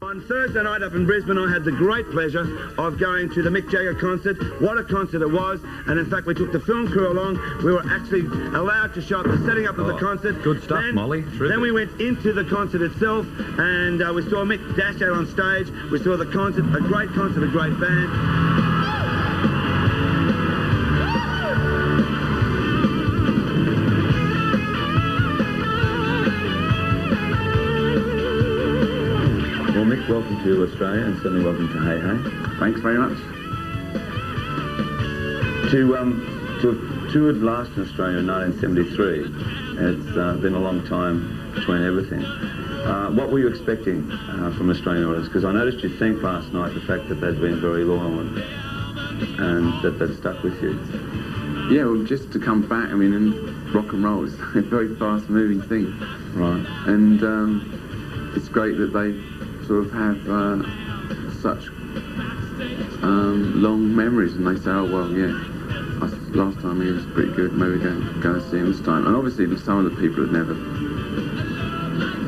On Thursday night up in Brisbane, I had the great pleasure of going to the Mick Jagger concert. What a concert it was. And in fact, we took the film crew along. We were actually allowed to show up the setting up of the concert. Good stuff, Molly. Terrific. Then we went into the concert itself, and we saw Mick dash out on stage. We saw the concert, a great concert, a great band. Well, Mick, welcome to Australia, and certainly welcome to Hey Hey. Thanks very much. To have toured last in Australia in 1973, it's been a long time between everything. What were you expecting from Australian audience? Because I noticed you thanked last night the fact that they'd been very loyal and that they'd stuck with you. Yeah, well, just to come back, I mean, and rock and roll is a very fast-moving thing. Right. And it's great that they sort of have such long memories, and they say, oh well, yeah, last time he was pretty good, maybe go and see him this time. And obviously some of the people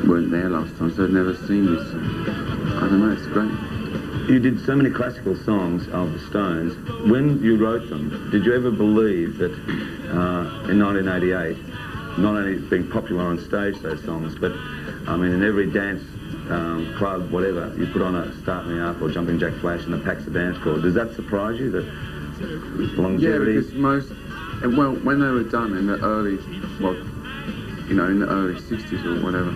weren't there last time, so they'd never seen you, so I don't know, it's great. You did so many classical songs of the Stones. When you wrote them, did you ever believe that in 1988, not only being popular on stage, those songs, but I mean in every dance club, whatever, you put on a Start Me Up or Jumping Jack Flash and the Pax of Dance Score. Does that surprise you, that longevity? Yeah, because well, when they were done in the early, well, you know, in the early 60s or whatever,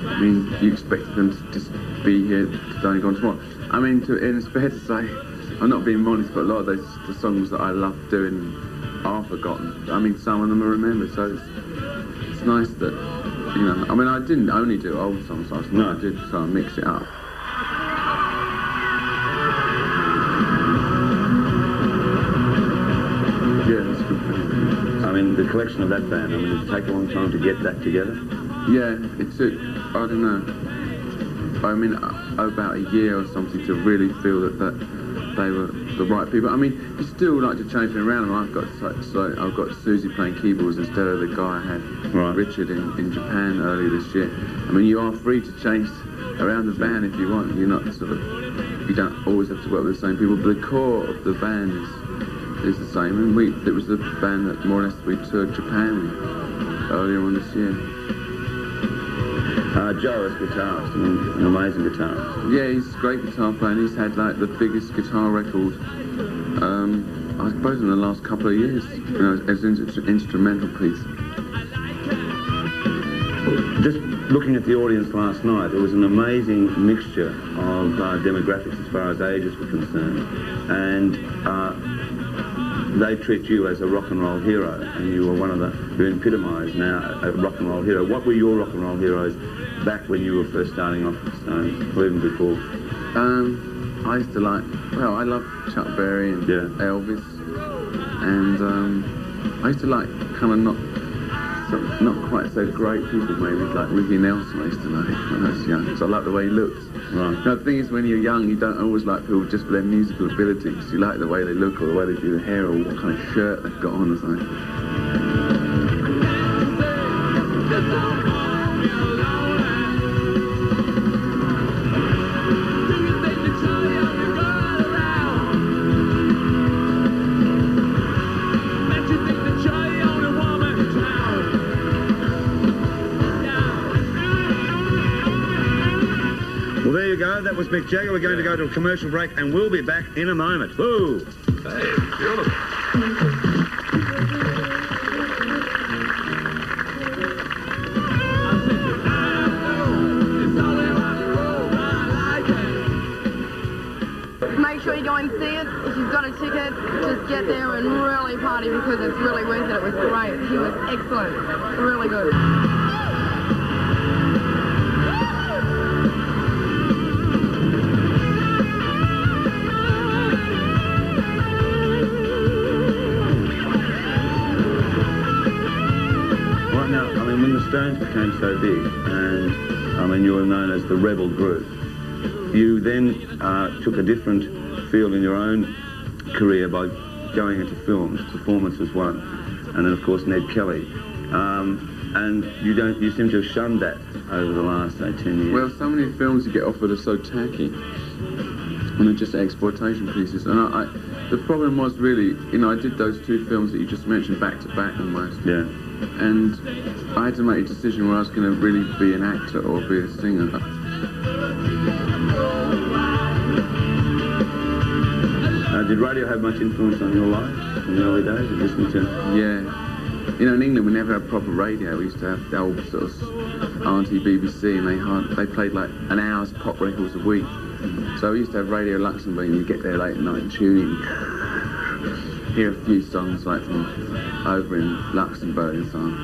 I mean, you expected them to just be here today and gone tomorrow. I mean, and it's fair to say, I'm not being modest, but a lot of the songs that I love doing are forgotten. I mean, some of them are remembered, so it's nice that, you know, I mean, I didn't only do old songs last night, I did try and mix it up. Yeah, that's good. I mean, the collection of that band, I mean, did it take a long time to get that together? Yeah, it took, I don't know, I mean, about a year or something to really feel that they were the right people. I mean, you still like to change them around. I've got Susie playing keyboards instead of the guy I had, right. Richard, in Japan earlier this year. I mean, you are free to change around the band if you want. You're not sort of, you don't always have to work with the same people, but the core of the band is the same. And it was the band that more or less we toured Japan with earlier on this year. Joe as guitarist, I mean, an amazing guitarist. Yeah, he's a great guitar player, and he's had like the biggest guitar record, I suppose, in the last couple of years, you know, as an instrumental piece. Just looking at the audience last night, it was an amazing mixture of demographics as far as ages were concerned, and they treat you as a rock and roll hero, and you were one of the, who epitomised now a rock and roll hero. What were your rock and roll heroes back when you were first starting off with Stones, or even before? I used to like, well, I love Chuck Berry and Elvis, and I used to like kind of not quite so great people, maybe like Ricky Nelson. I used to like when I was young, because I like the way he looked. Right. Now, the thing is, when you're young, you don't always like people just for their musical abilities. You like the way they look, or the way they do their hair, or what kind of shirt they've got on or something. Well, there you go. That was Mick Jagger. We're going to go to a commercial break, and we'll be back in a moment. Woo! Hey, beautiful. Make sure you go and see it. If you've got a ticket, just get there and really party, because it's really worth it. It was great. He was excellent. Really good. Right now, I mean, when the Stones became so big, and I mean, you were known as the rebel group, you then took a different field in your own career by going into films. Performance was one, and then of course Ned Kelly. and you seem to have shunned that over the last, say, 10 years. Well, so many films you get offered are so tacky, and they're just exploitation pieces. And the problem was really, I did those 2 films that you just mentioned back to back almost. Yeah. And I had to make a decision where I was going to really be an actor or be a singer. Did radio have much influence on your life in the early days of listening to? Yeah. In England we never had proper radio. We used to have the old sort of auntie BBC, and they played like an hour's pop records a week. So we used to have Radio Luxembourg, and you'd get there late at night and tune in, hear a few songs like from over in Luxembourg and so on.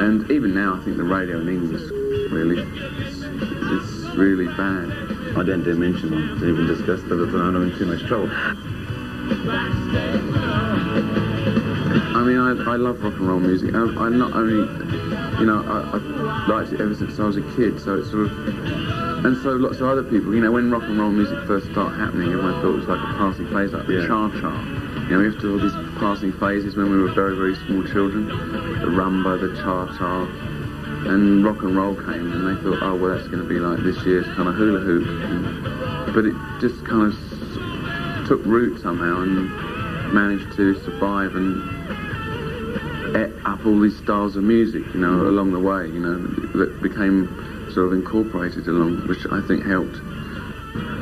And even now I think the radio in England is really, it's really bad. I don't dare mention one, to even discuss that, I'm in too much trouble. I mean, I love rock and roll music. I not only, I've liked it ever since I was a kid, so it's sort of, and so lots of other people, when rock and roll music first started happening, everyone thought it was like a passing phase, like the cha-cha. We used to have all these passing phases when we were very, very small children, the rumba, the cha-cha, and rock and roll came, and they thought, oh, well, that's going to be like this year's kind of hula hoop. But it just kind of took root somehow and managed to survive and ate up all these styles of music, along the way, that became sort of incorporated along, which I think helped.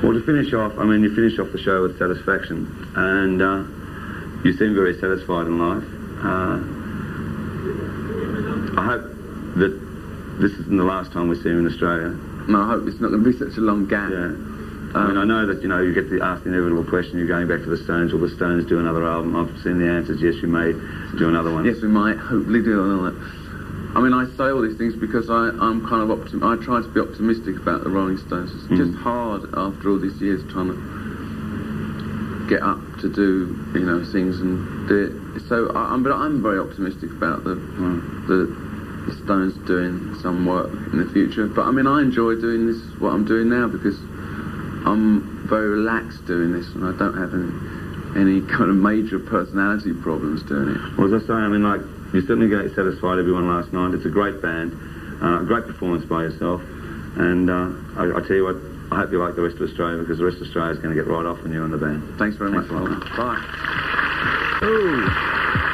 Well, to finish off, you finished off the show with satisfaction, and you seem very satisfied in life. I hope that this isn't the last time we see you in Australia. No, I hope it's not going to be such a long gap. Yeah. I know that, you get asked the inevitable question, you're going back to the Stones, will the Stones do another album? I've seen the answers, yes, you may do another one. Yes, we might, hopefully do another. I say all these things because I'm kind of I try to be optimistic about the Rolling Stones. It's just hard after all these years trying to get up to do, things and do it. So, but I'm very optimistic about the Stones doing some work in the future. But I enjoy doing this, what I'm doing now, because I'm very relaxed doing this, and I don't have any kind of major personality problems doing it. Well, as I say, you certainly satisfied everyone last night. It's a great band, great performance by yourself, and I tell you what, I hope you like the rest of Australia, because the rest of Australia is going to get right off on you and the band. Thanks very much. Bye. Ooh.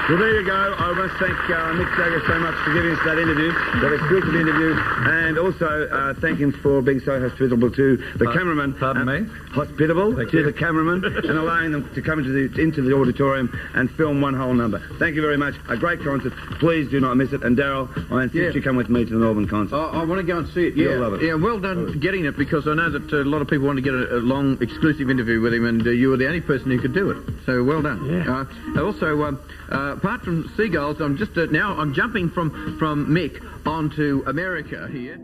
Well, there you go. I must thank Mick Jagger so much for giving us that interview, that exclusive interview, and also thank him for being so hospitable to the cameraman. Pardon me? Hospitable to the cameraman and allowing them to come into the auditorium and film one whole number. Thank you very much. A great concert. Please do not miss it. And Daryl, I insist you come with me to the Melbourne concert. I want to go and see it. You'll love it. Yeah, well done getting it, because I know that a lot of people want to get a long exclusive interview with him, and you were the only person who could do it. So well done. Yeah. Also, apart from Seagulls, I'm just now I'm jumping from Mick onto America here.